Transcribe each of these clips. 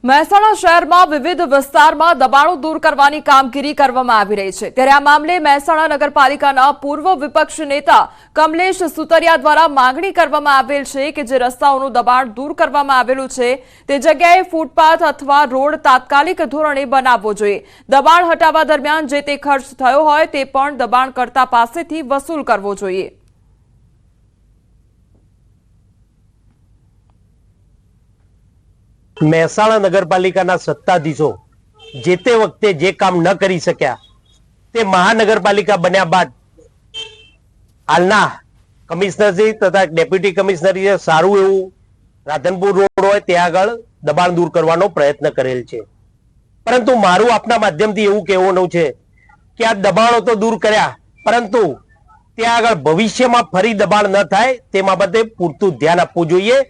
મહેસાણા શહેરમાં વિવિધ વિસ્તારમાં દબાણો દૂર કરવાની કામગીરી કરવામાં આવી રહી છે ત્યારે આ મામલે મહેસાણા નગરપાલિકાના પૂર્વ વિપક્ષ નેતા કમલેશ સુતરિયા દ્વારા માંગણી કરવામાં આવેલ છે કે જે રસ્તાઓનું દબાણ દૂર કરવામાં આવેલું છે તે જગ્યાએ ફૂટપાથ અથવા રોડ તાત્કાલિક ધોરણે બનાવવો જોઈએ। દબાણ હટાવવા દરમિયાન જે તે ખર્ચ થયો હોય તે પણ દબાણકર્તા પાસેથી વસૂલ કરવો જોઈએ। મહેસાણા નગરપાલિકાના સત્તાધીશો જે તે વખતે જે કામ ન કરી શક્યા તે મહાનગરપાલિકા બન્યા બાદ હાલના કમિશનરશ્રી તથા ડેપ્યુટી કમિશનરે સારું એવું રાધનપુર રોડ હોય ત્યાં આગળ દબાણ દૂર કરવાનો પ્રયત્ન કરેલ છે, પરંતુ મારું આપના માધ્યમથી એવું કહેવાનું છે કે આ દબાણો તો દૂર કર્યા, પરંતુ ત્યાં આગળ ભવિષ્યમાં ફરી દબાણ ન થાય તે બાબતે પૂરતું ધ્યાન આપવું જોઈએ।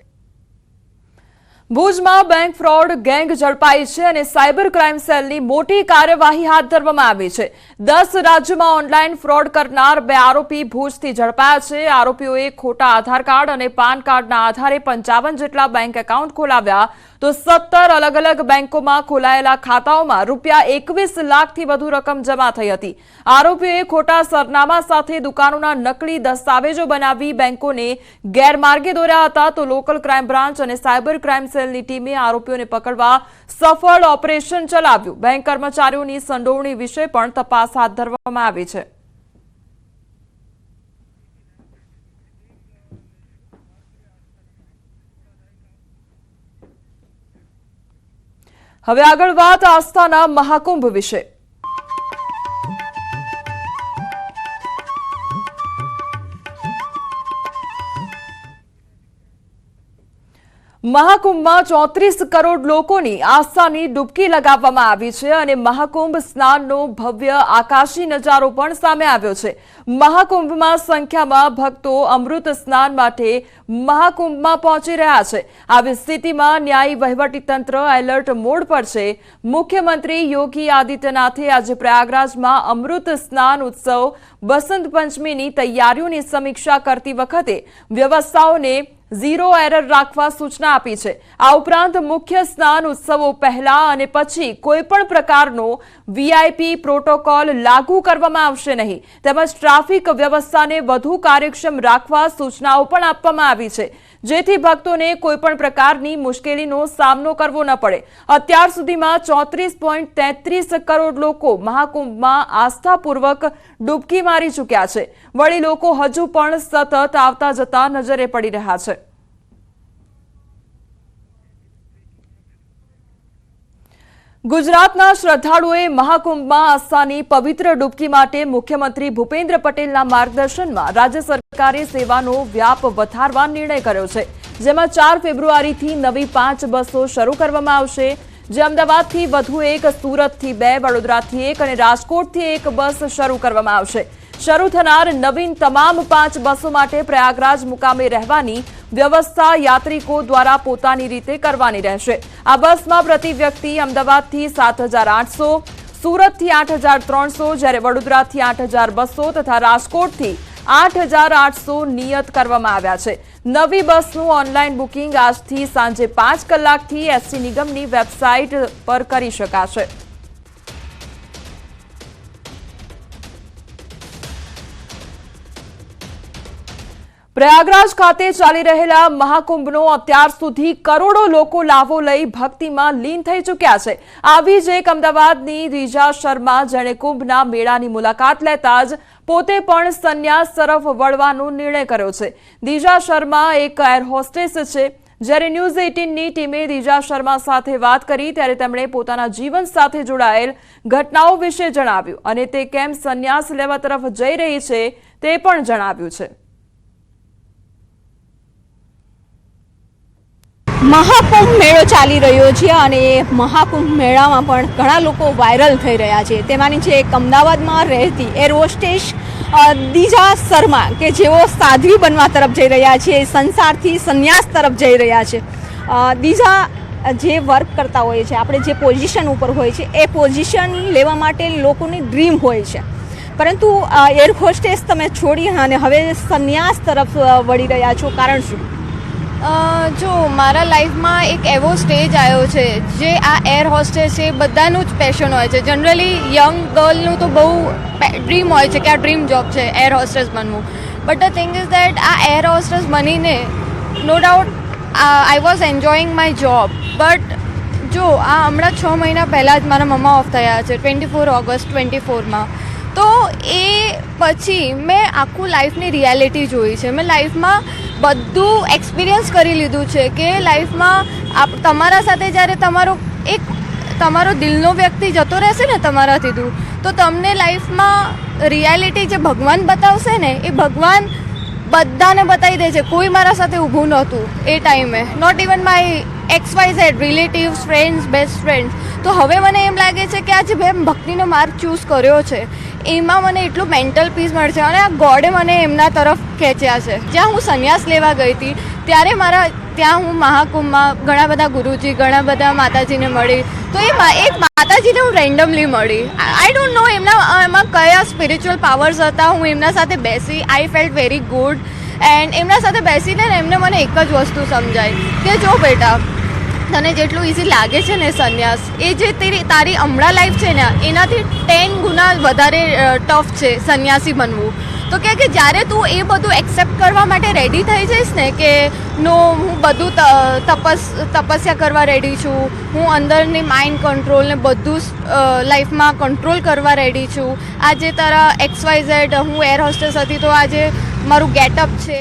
ભુજમાં બેંક ફ્રોડ ગેંગ ઝડપાઈ છે અને સાયબર ક્રાઇમ સેલની મોટી કાર્યવાહી હાથ ધરવામાં આવી છે। 10 રાજ્યોમાં ઓનલાઈન ફ્રોડ કરનાર 2 આરોપી ભુજથી ઝડપાયા છે। આરોપીઓએ ખોટા આધાર કાર્ડ અને પાન કાર્ડના આધારે 55 જેટલા બેંક એકાઉન્ટ ખોલાવ્યા તો 17 અલગ અલગ બેંકોમાં ખોલાયેલા ખાતાઓમાં રૂપિયા 21 લાખથી વધુ રકમ જમા થઈ હતી। આરોપીઓએ ખોટા સરનામા સાથે દુકાનોના નકલી દસ્તાવેજો બનાવી બેંકોને ગેરમાર્ગે દોર્યા હતા તો લોકલ ક્રાઇમ બ્રાન્ચ અને સાયબર ક્રાઇમ સેલની ટીમે આરોપીઓને પકડવા સફળ ઓપરેશન ચલાવ્યું। બેંક કર્મચારીઓની સંડોવણી વિશે પણ તપાસ હાથ ધરવામાં આવી છે। હવે આગળ વાત આસ્થાના મહાકુંભ વિશે। મહાકુંભમાં 34 કરોડ લોકોની આસ્થાની ડૂબકી લગાવવામાં આવી છે અને મહાકુંભ સ્નાનનો ભવ્ય આકાશી નજારો પણ સામે આવ્યો છે। મહાકુંભમાં સંખ્યામાં ભક્તો અમૃત સ્નાન માટે મહાકુંભમાં પહોંચી રહ્યા છે। આવી સ્થિતિમાં ન્યાયી વહીવટીતંત્ર એલર્ટ મોડ પર છે। મુખ્યમંત્રી યોગી આદિત્યનાથે આજે પ્રયાગરાજમાં અમૃત સ્નાન ઉત્સવ બસંત પંચમીની તૈયારીઓની સમીક્ષા કરતી વખતે વ્યવસ્થાઓને ઝીરો એરર રાખવા સૂચના આપી છે। આ ઉપરાંત મુખ્ય સ્નાન ઉત્સવો પહેલા અને પછી કોઈ પણ પ્રકારનો વીઆઈપી પ્રોટોકોલ લાગુ કરવામાં આવશે નહીં તેમજ ટ્રાફિક વ્યવસ્થાને વધુ કાર્યક્ષમ રાખવા સૂચનાઓ પણ આપવામાં આવી છે જેથી ભક્તોને કોઈ પણ પ્રકારની મુશ્કેલીનો સામનો કરવો ન પડે। અત્યાર સુધીમાં 34.33 કરોડ લોકો મહાકુંભમાં આસ્થાપૂર્વક ડૂબકી મારી ચૂક્યા છે। વળી લોકો હજુ પણ સતત આવતા જતા નજરે પડી રહ્યા છે। ગુજરાતના શ્રદ્ધાળુઓએ મહાકુંભમાં આસ્થાની પવિત્ર ડૂબકી માટે મુખ્યમંત્રી ભૂપેન્દ્ર પટેલના માર્ગદર્શનમાં રાજ્ય સરકારે સેવાનો વ્યાપ વધારવા નિર્ણય કર્યો છે, જેમાં 4 ફેબ્રુઆરીથી નવી 5 બસો શરૂ કરવામાં આવશે, જે અમદાવાદથી વધુ 1, સુરતથી 2, વડોદરાથી 1 અને રાજકોટથી 1 બસ શરૂ કરવામાં આવશે। શરૂ થનાર નવીન તમામ 5 બસો માટે પ્રયાગરાજ મુકામે રહેવાની વ્યવસ્થા યાત્રિકો દ્વારા પોતાની રીતે કરવાની રહેશે। આ બસમાં પ્રતિ વ્યક્તિ અમદાવાદથી 7,800, સુરતથી 8,300, જ્યારે વડોદરાથી 8,200 તથા રાજકોટથી 8,800 નિયત કરવામાં આવ્યા છે। નવી બસનું ઓનલાઈન બુકિંગ આજથી સાંજે 5 કલાકથી એસટી નિગમની વેબસાઇટ પર કરી શકાશે। પ્રયાગરાજ ખાતે ચાલી રહેલા મહાકુંભનો અત્યાર સુધી કરોડો લોકો લાભો લઈ ભક્તિમાં લીન થઈ ચૂક્યા છે। આવી જ એક અમદાવાદની રીજા શર્મા જેણે કુંભના મેળાની મુલાકાત લેતા જ પોતે પણ સંન્યાસ તરફ વળવાનો નિર્ણય કર્યો છે। રીજા શર્મા એક એર હોસ્ટેસ છે। જ્યારે ન્યૂઝ 18ની ટીમે રીજા શર્મા સાથે વાત કરી ત્યારે તેમણે પોતાના જીવન સાથે જોડાયેલ ઘટનાઓ વિશે જણાવ્યું અને તે કેમ સંન્યાસ લેવા તરફ જઈ રહી છે તે પણ જણાવ્યું છે। મહાકુંભ મેળો ચાલી રહ્યો છે અને મહાકુંભ મેળામાં પણ ઘણા લોકો વાયરલ થઈ રહ્યા છે। તેમાંની છે એક અમદાવાદમાં રહેતી એર હોસ્ટેસ દીજા શર્મા કે જેઓ સાધ્વી બનવા તરફ જઈ રહ્યા છે, સંસારથી સંન્યાસ તરફ જઈ રહ્યા છે। દીજા જે વર્ક કરતા હોય છે, આપણે જે પોઝિશન ઉપર હોય છે એ પોઝિશન લેવા માટે લોકોની ડ્રીમ હોય છે, પરંતુ એર હોસ્ટેસ તમે છોડી અને હવે સંન્યાસ તરફ વળી રહ્યા છો, કારણ શું? જો મારા લાઈફમાં એક એવો સ્ટેજ આવ્યો છે જે આ એર હોસ્ટેસ છે બધાનું જ પેશન હોય છે. જનરલી યંગ ગર્લનું તો બહુ ડ્રીમ હોય છે કે આ ડ્રીમ જોબ છે એર હોસ્ટેસ બનવું. But the thing is that આ એર હોસ્ટેસ બનીને no doubt I was enjoying my job. But જો આ હમણાં 6 મહિના પહેલાં જ મારા મમ્મા ઓફ થયા છે 24 ઓગસ્ટ 24માં. તો એ પછી મેં આખું લાઈફની રિયાલિટી જોઈ છે. મેં લાઈફમાં બધું એક્સપિરિયન્સ કરી લીધું છે કે લાઈફમાં તમારા સાથે જ્યારે તમારો દિલનો વ્યક્તિ જતો રહેશે ને તમારાથી દૂર, તો તમને લાઈફમાં રિયાલિટી જે ભગવાન બતાવશે ને એ ભગવાન બધાને બતાવી દે છે. કોઈ મારા સાથે ઊભું નહોતું એ ટાઈમે, not even my XYZ relatives, friends, best friends. તો હવે મને એમ લાગે છે કે આજે મેં ભક્તિનો માર્ગ ચૂઝ કર્યો છે એમાં મને એટલું મેન્ટલ પીસ મળશે અને આ ગોડે મને એમના તરફ ખેંચ્યા છે. જ્યાં હું સંન્યાસ લેવા ગઈ હતી ત્યારે ત્યાં હું મહાકુંભમાં ઘણા બધા ગુરુજી, ઘણા બધા માતાજીને મળી. તો એક માતાજીને હું રેન્ડમલી મળી. આઈ ડોન્ટ નો એમાં કયા સ્પિરિચ્યુઅલ પાવર્સ હતા. હું એમના સાથે બેસી, આઈ ફેલ્ટ વેરી ગુડ. એન્ડ એમના સાથે બેસીને એમને મને એક જ વસ્તુ સમજાય કે જો બેટા, તને જેટલું ઇઝી લાગે છે ને સંન્યાસ, એ જે તારી હમણાં લાઈફ છે ને એનાથી 10 ગુના વધારે ટફ છે સંન્યાસી બનવું. તો કે જ્યારે તું એ બધું એક્સેપ્ટ કરવા માટે રેડી થઈ જઈશ ને કે નો, હું બધું તપસ્યા કરવા રેડી છું, હું અંદરની માઇન્ડ કંટ્રોલ ને બધું લાઈફમાં કંટ્રોલ કરવા રેડી છું. આજે તારા XYZ, હું એર હોસ્ટેસ હતી તો આજે મારું ગેટઅપ છે